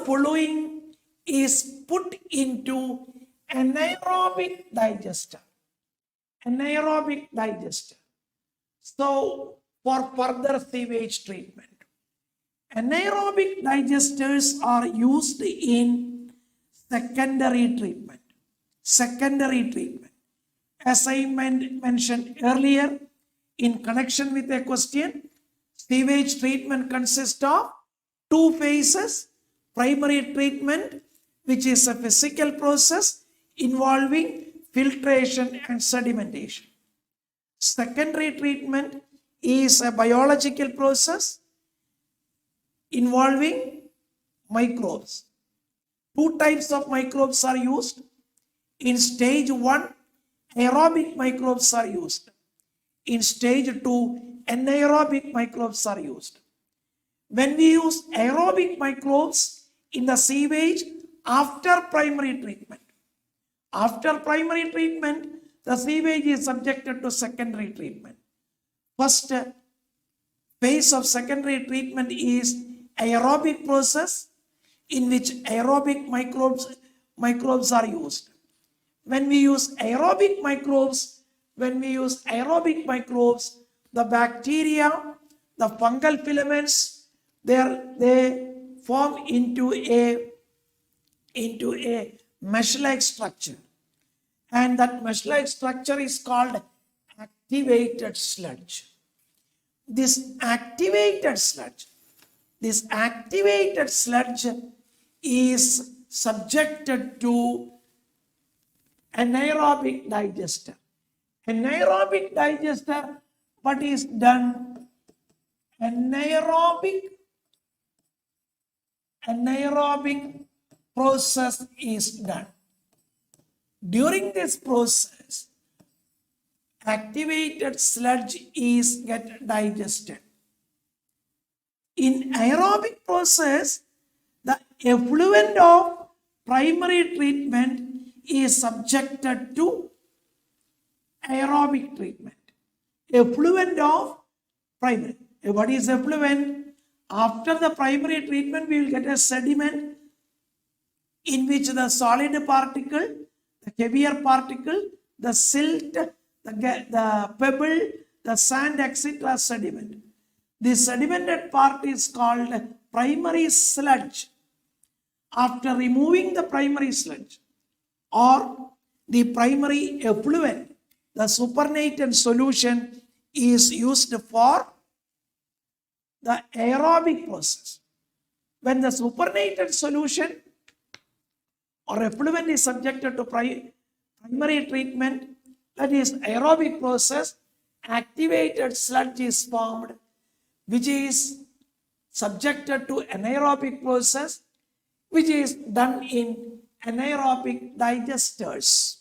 following is put into anaerobic digester. Anaerobic digester. So, for further sewage treatment. Anaerobic digesters are used in secondary treatment. Secondary treatment. As I mentioned earlier, in connection with a question, sewage treatment consists of two phases. Primary treatment, which is a physical process involving filtration and sedimentation. Secondary treatment is a biological process involving microbes. Two types of microbes are used. In stage 1, aerobic microbes are used. In stage 2, anaerobic microbes are used. When we use aerobic microbes in the sewage after primary treatment, the sewage is subjected to secondary treatment. First phase of secondary treatment is aerobic process, in which aerobic microbes are used. When we use aerobic microbes, the bacteria, the fungal filaments, they form into a mesh-like structure. And that mesh-like structure is called activated sludge. This activated sludge is subjected to anaerobic digester. Anaerobic digester, what is done? Anaerobic process is done. During this process, activated sludge is get digested. In aerobic process, the effluent of primary treatment is subjected to aerobic treatment. Effluent of primary. What is effluent? After the primary treatment, we will get a sediment in which the solid particle, the heavier particle, the silt, the pebble, the sand, etc. sediment. This sedimented part is called primary sludge. After removing the primary sludge or the primary effluent, the supernatant solution is used for the aerobic process. When the supernatant solution or effluent is subjected to primary treatment, that is aerobic process, activated sludge is formed, which is subjected to anaerobic process, which is done in anaerobic digesters.